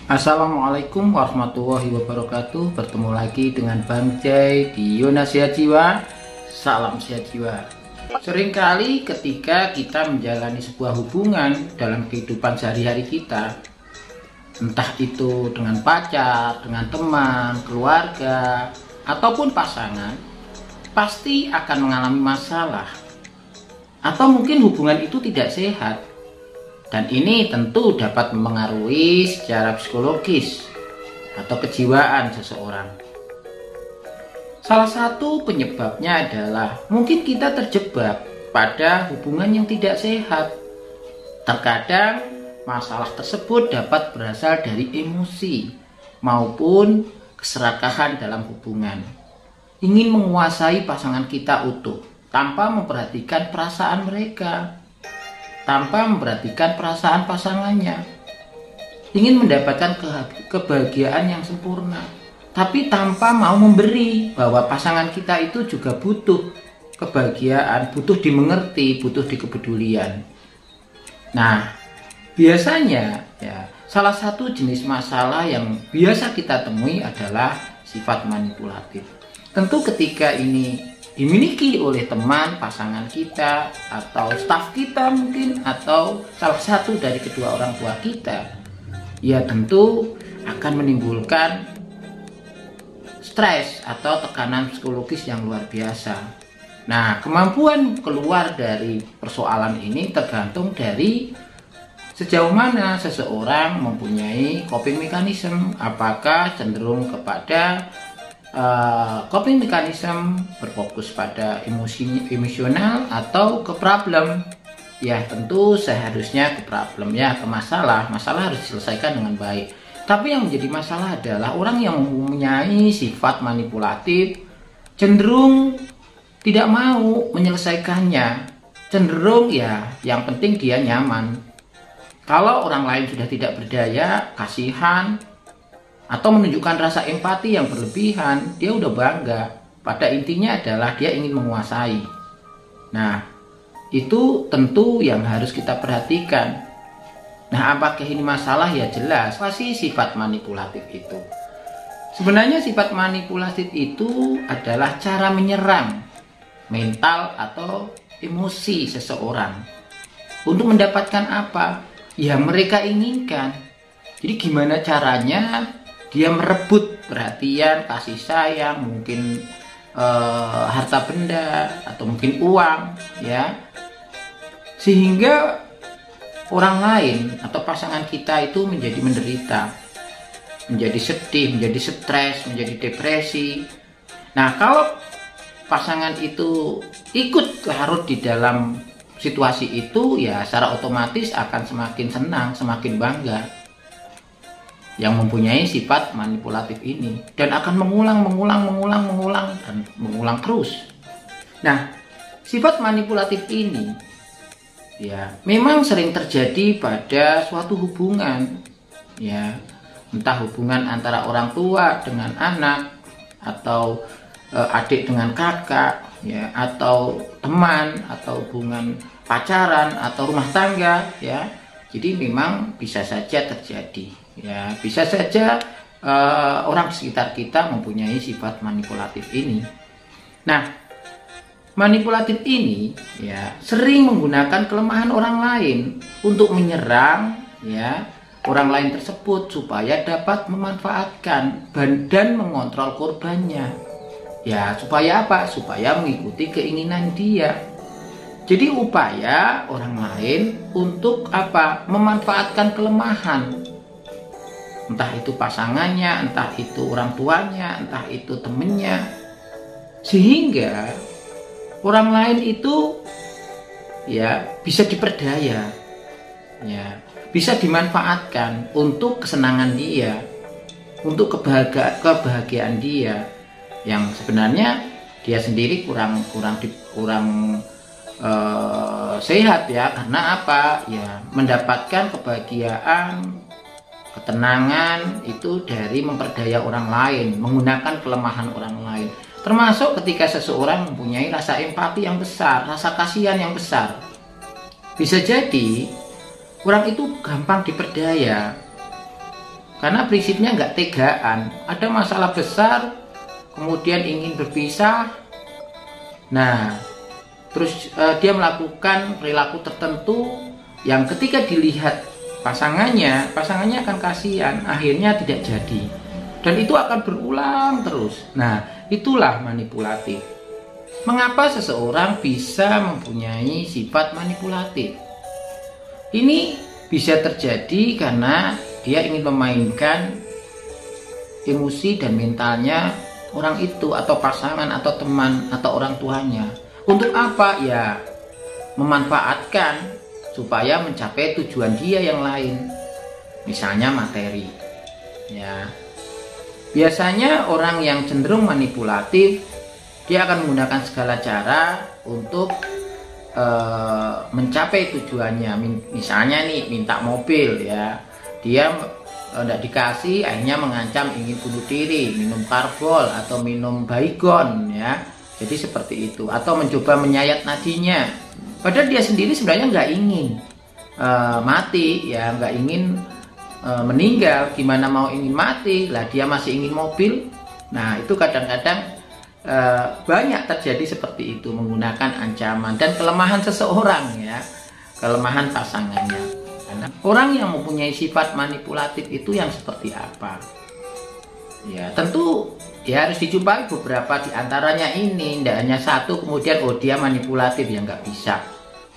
Assalamualaikum warahmatullahi wabarakatuh. Bertemu lagi dengan Bang Jai di Yona Sehat Jiwa. Salam sehat jiwa. Seringkali ketika kita menjalani sebuah hubungan dalam kehidupan sehari-hari kita, entah itu dengan pacar, dengan teman, keluarga, ataupun pasangan, pasti akan mengalami masalah. Atau mungkin hubungan itu tidak sehat. Dan ini tentu dapat mempengaruhi secara psikologis atau kejiwaan seseorang. Salah satu penyebabnya adalah mungkin kita terjebak pada hubungan yang tidak sehat. Terkadang masalah tersebut dapat berasal dari emosi maupun keserakahan dalam hubungan. Ingin menguasai pasangan kita utuh tanpa memperhatikan perasaan mereka, tanpa memperhatikan perasaan pasangannya. Ingin mendapatkan kebahagiaan yang sempurna, tapi tanpa mau memberi bahwa pasangan kita itu juga butuh kebahagiaan, butuh dimengerti, butuh dikepedulian. Nah, biasanya salah satu jenis masalah yang biasa kita temui adalah sifat manipulatif. Tentu ketika ini dimiliki oleh teman, pasangan kita, atau staf kita mungkin, atau salah satu dari kedua orang tua kita, ya tentu akan menimbulkan stres atau tekanan psikologis yang luar biasa. Nah, kemampuan keluar dari persoalan ini tergantung dari sejauh mana seseorang mempunyai coping mechanism, apakah cenderung kepada coping mechanism berfokus pada emosional atau ke problem. Ya tentu seharusnya ke problem, ya ke masalah harus diselesaikan dengan baik. Tapi yang menjadi masalah adalah orang yang mempunyai sifat manipulatif cenderung tidak mau menyelesaikannya, cenderung ya yang penting dia nyaman. Kalau orang lain sudah tidak berdaya, kasihan, atau menunjukkan rasa empati yang berlebihan, dia udah bangga. Pada intinya adalah dia ingin menguasai. Nah, itu tentu yang harus kita perhatikan. Nah, apakah ini masalah? Ya jelas, apa sih sifat manipulatif itu? Sebenarnya sifat manipulatif itu adalah cara menyerang mental atau emosi seseorang untuk mendapatkan apa? Ya mereka inginkan. Jadi gimana caranya dia merebut perhatian, kasih sayang, mungkin harta benda atau mungkin uang, ya, sehingga orang lain atau pasangan kita itu menjadi menderita, menjadi sedih, menjadi stres, menjadi depresi. Nah, kalau pasangan itu ikut larut di dalam situasi itu, ya secara otomatis akan semakin senang, semakin bangga yang mempunyai sifat manipulatif ini, dan akan mengulang dan mengulang terus. Nah, sifat manipulatif ini ya memang sering terjadi pada suatu hubungan, ya entah hubungan antara orang tua dengan anak, atau adik dengan kakak, ya, atau teman, atau hubungan pacaran atau rumah tangga, ya. Jadi memang bisa saja terjadi, ya bisa saja orang sekitar kita mempunyai sifat manipulatif ini. Nah, manipulatif ini ya sering menggunakan kelemahan orang lain untuk menyerang ya orang lain tersebut supaya dapat memanfaatkan dan mengontrol korbannya. Ya, supaya apa? Supaya mengikuti keinginan dia. Jadi upaya orang lain untuk apa? Memanfaatkan kelemahan. Entah itu pasangannya, entah itu orang tuanya, entah itu temennya. Sehingga orang lain itu ya bisa diperdaya. Ya, bisa dimanfaatkan untuk kesenangan dia, untuk kebahagiaan dia, yang sebenarnya dia sendiri kurang sehat, ya. Karena apa? Ya mendapatkan kebahagiaan, ketenangan itu dari memperdaya orang lain, menggunakan kelemahan orang lain. Termasuk ketika seseorang mempunyai rasa empati yang besar, rasa kasihan yang besar. Bisa jadi orang itu gampang diperdaya, Karena prinsipnya nggak tegaan. Ada masalah besar, kemudian ingin berpisah. Nah, terus dia melakukan perilaku tertentu yang ketika dilihat pasangannya akan kasihan, akhirnya tidak jadi. Dan itu akan berulang terus. Nah, itulah manipulatif. Mengapa seseorang bisa mempunyai sifat manipulatif? Ini bisa terjadi karena dia ingin memainkan emosi dan mentalnya orang itu, atau pasangan, atau teman, atau orang tuanya. Untuk apa? Ya, memanfaatkan supaya mencapai tujuan dia yang lain. Misalnya materi. Ya. Biasanya orang yang cenderung manipulatif, dia akan menggunakan segala cara untuk mencapai tujuannya. Misalnya nih, minta mobil ya. Dia tidak dikasih, akhirnya mengancam ingin bunuh diri, minum karbol atau minum baygon ya. Jadi seperti itu, atau mencoba menyayat nadinya, padahal dia sendiri sebenarnya nggak ingin mati ya, nggak ingin meninggal. Gimana mau ingin mati lah, dia masih ingin mobil. Nah, itu kadang-kadang banyak terjadi seperti itu, menggunakan ancaman dan kelemahan seseorang ya, kelemahan pasangannya. Karena orang yang mempunyai sifat manipulatif itu yang seperti apa? Ya, tentu ya harus dijumpai beberapa di antaranya ini, tidak hanya satu kemudian oh dia manipulatif, ya nggak bisa.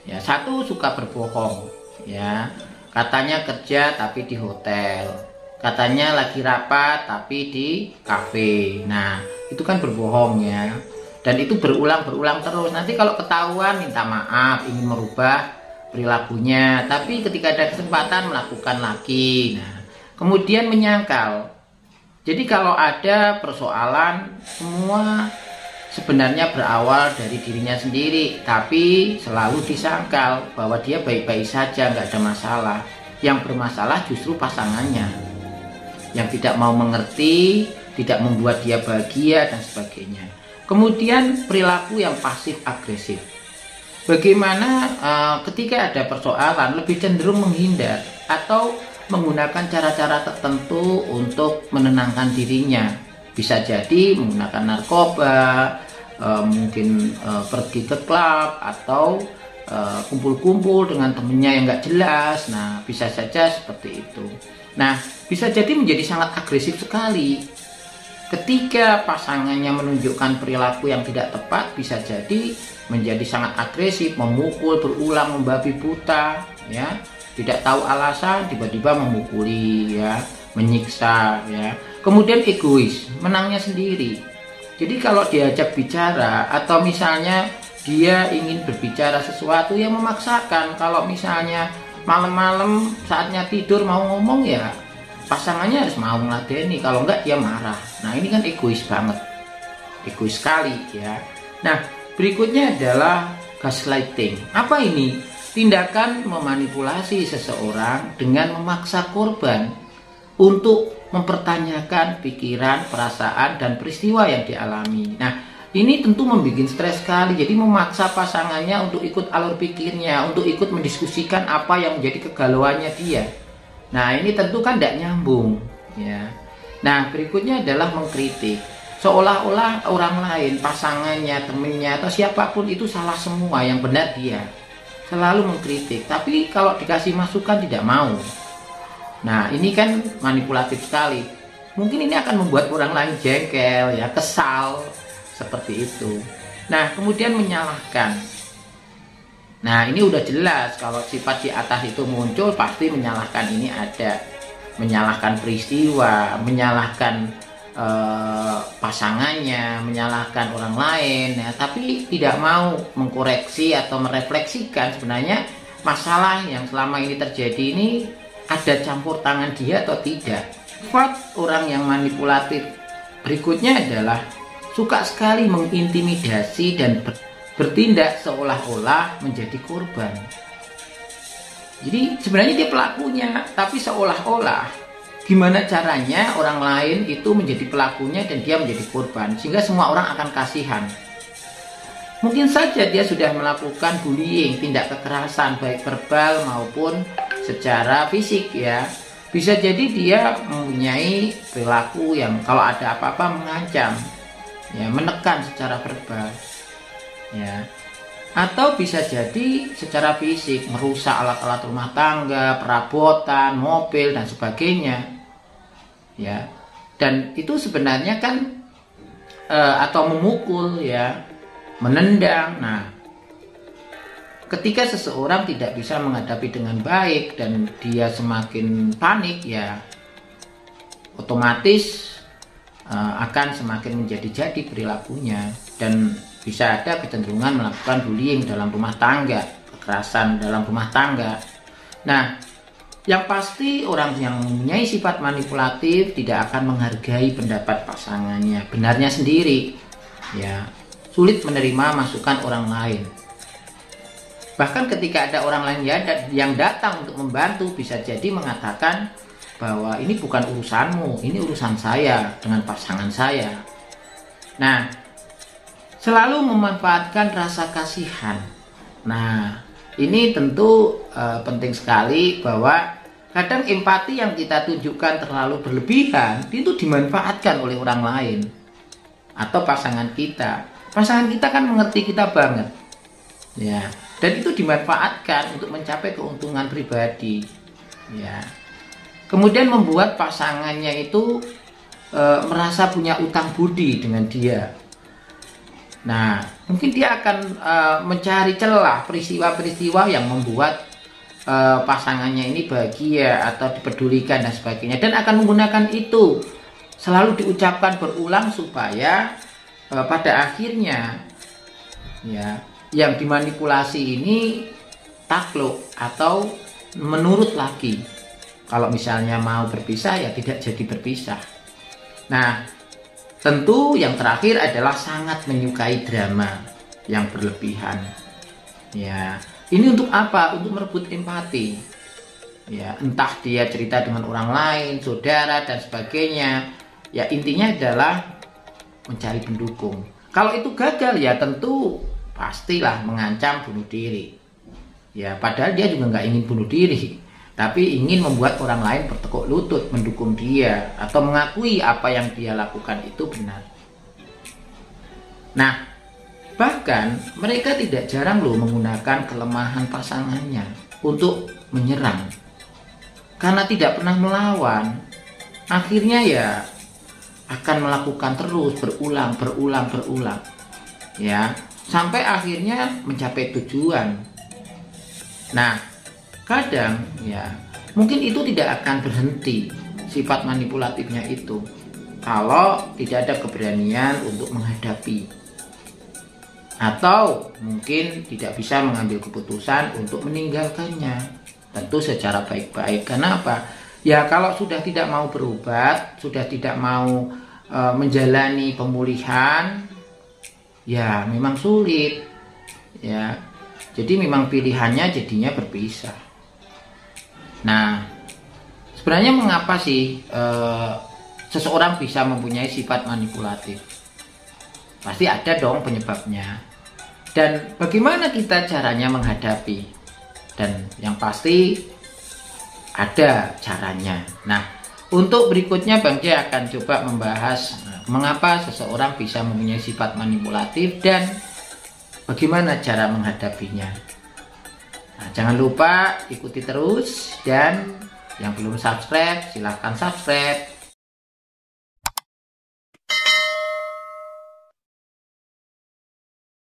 Ya, satu, suka berbohong ya, katanya kerja tapi di hotel, katanya lagi rapat tapi di kafe. Nah, itu kan berbohong ya, dan itu berulang terus. Nanti kalau ketahuan minta maaf, ingin merubah perilakunya, tapi ketika ada kesempatan melakukan lagi. Nah, kemudian menyangkal. Jadi kalau ada persoalan, semua sebenarnya berawal dari dirinya sendiri, tapi selalu disangkal bahwa dia baik-baik saja, nggak ada masalah. Yang bermasalah justru pasangannya, yang tidak mau mengerti, tidak membuat dia bahagia, dan sebagainya. Kemudian perilaku yang pasif agresif. Bagaimana ketika ada persoalan lebih cenderung menghindar atau menggunakan cara-cara tertentu untuk menenangkan dirinya. Bisa jadi menggunakan narkoba, mungkin pergi ke klub, atau kumpul-kumpul dengan temennya yang nggak jelas. Nah, bisa saja seperti itu. Nah, bisa jadi menjadi sangat agresif sekali. Ketika pasangannya menunjukkan perilaku yang tidak tepat, bisa jadi menjadi sangat agresif, memukul berulang, membabi buta, ya, tidak tahu alasan, tiba-tiba memukuli, ya, menyiksa, ya. Kemudian egois, menangnya sendiri. Jadi kalau diajak bicara, atau misalnya dia ingin berbicara sesuatu yang memaksakan, kalau misalnya malam-malam saatnya tidur mau ngomong, ya pasangannya harus mau ngeladeni, kalau enggak dia marah. Nah, ini kan egois banget, egois sekali ya. Nah, berikutnya adalah gaslighting. Apa ini? Tindakan memanipulasi seseorang dengan memaksa korban untuk mempertanyakan pikiran, perasaan, dan peristiwa yang dialami. Nah, ini tentu membuat stres sekali. Jadi memaksa pasangannya untuk ikut alur pikirnya, untuk ikut mendiskusikan apa yang menjadi kegalauannya dia. Nah, ini tentu kan tidak nyambung ya. Nah, berikutnya adalah mengkritik, seolah-olah orang lain, pasangannya, temennya, atau siapapun itu salah semua, yang benar dia. Selalu mengkritik, tapi kalau dikasih masukan tidak mau. Nah, ini kan manipulatif sekali. Mungkin ini akan membuat orang lain jengkel, ya, kesal, seperti itu. Nah, kemudian menyalahkan. Nah, ini udah jelas kalau sifat di atas itu muncul, pasti menyalahkan ini ada. Menyalahkan peristiwa, menyalahkan pasangannya, menyalahkan orang lain, ya, tapi tidak mau mengkoreksi atau merefleksikan sebenarnya masalah yang selama ini terjadi ini ada campur tangan dia atau tidak. Sifat orang yang manipulatif berikutnya adalah suka sekali mengintimidasi dan bertindak seolah-olah menjadi korban. Jadi sebenarnya dia pelakunya, tapi seolah-olah. Gimana caranya orang lain itu menjadi pelakunya dan dia menjadi korban, sehingga semua orang akan kasihan. Mungkin saja dia sudah melakukan bullying, tindak kekerasan baik verbal maupun secara fisik ya. Bisa jadi dia mempunyai perilaku yang kalau ada apa-apa mengancam, ya, menekan secara verbal, ya. Atau bisa jadi secara fisik, merusak alat-alat rumah tangga, perabotan, mobil dan sebagainya, ya. Dan itu sebenarnya kan atau memukul, ya, menendang. Nah, ketika seseorang tidak bisa menghadapi dengan baik dan dia semakin panik, ya otomatis akan semakin menjadi-jadi perilakunya, dan bisa ada kecenderungan melakukan bullying dalam rumah tangga, kekerasan dalam rumah tangga. Nah, yang pasti orang yang mempunyai sifat manipulatif tidak akan menghargai pendapat pasangannya, benarnya sendiri, ya, sulit menerima masukan orang lain. Bahkan ketika ada orang lain yang datang untuk membantu, bisa jadi mengatakan bahwa ini bukan urusanmu, ini urusan saya dengan pasangan saya. Nah, selalu memanfaatkan rasa kasihan. Nah, ini tentu penting sekali bahwa kadang empati yang kita tunjukkan terlalu berlebihan itu dimanfaatkan oleh orang lain atau pasangan kita. Pasangan kita kan mengerti kita banget, ya, dan itu dimanfaatkan untuk mencapai keuntungan pribadi, ya. Kemudian membuat pasangannya itu merasa punya utang budi dengan dia. Nah, mungkin dia akan mencari celah peristiwa-peristiwa yang membuat pasangannya ini bahagia atau dipedulikan dan sebagainya, dan akan menggunakan itu selalu diucapkan berulang supaya pada akhirnya, ya, yang dimanipulasi ini takluk atau menurut lagi. Kalau misalnya mau berpisah, ya tidak jadi berpisah. Nah, tentu yang terakhir adalah sangat menyukai drama yang berlebihan. Ya, ini untuk apa? Untuk merebut empati. Ya, entah dia cerita dengan orang lain, saudara dan sebagainya. Ya, intinya adalah mencari pendukung. Kalau itu gagal, ya tentu pastilah mengancam bunuh diri. Ya, padahal dia juga nggak ingin bunuh diri, tapi ingin membuat orang lain bertekuk lutut mendukung dia atau mengakui apa yang dia lakukan itu benar. Nah, bahkan mereka tidak jarang loh menggunakan kelemahan pasangannya untuk menyerang. Karena tidak pernah melawan, akhirnya ya akan melakukan terus berulang, ya, sampai akhirnya mencapai tujuan. Nah, kadang ya mungkin itu tidak akan berhenti sifat manipulatifnya itu kalau tidak ada keberanian untuk menghadapi, atau mungkin tidak bisa mengambil keputusan untuk meninggalkannya, tentu secara baik-baik. Karena apa? Ya kalau sudah tidak mau berobat, sudah tidak mau menjalani pemulihan, ya memang sulit, ya. Jadi memang pilihannya jadinya berpisah. Nah, sebenarnya mengapa sih seseorang bisa mempunyai sifat manipulatif? Pasti ada dong penyebabnya. Dan bagaimana kita caranya menghadapi? Dan yang pasti ada caranya. Nah, untuk berikutnya Bang J akan coba membahas mengapa seseorang bisa mempunyai sifat manipulatif dan bagaimana cara menghadapinya. Nah, jangan lupa ikuti terus, dan yang belum subscribe silahkan subscribe.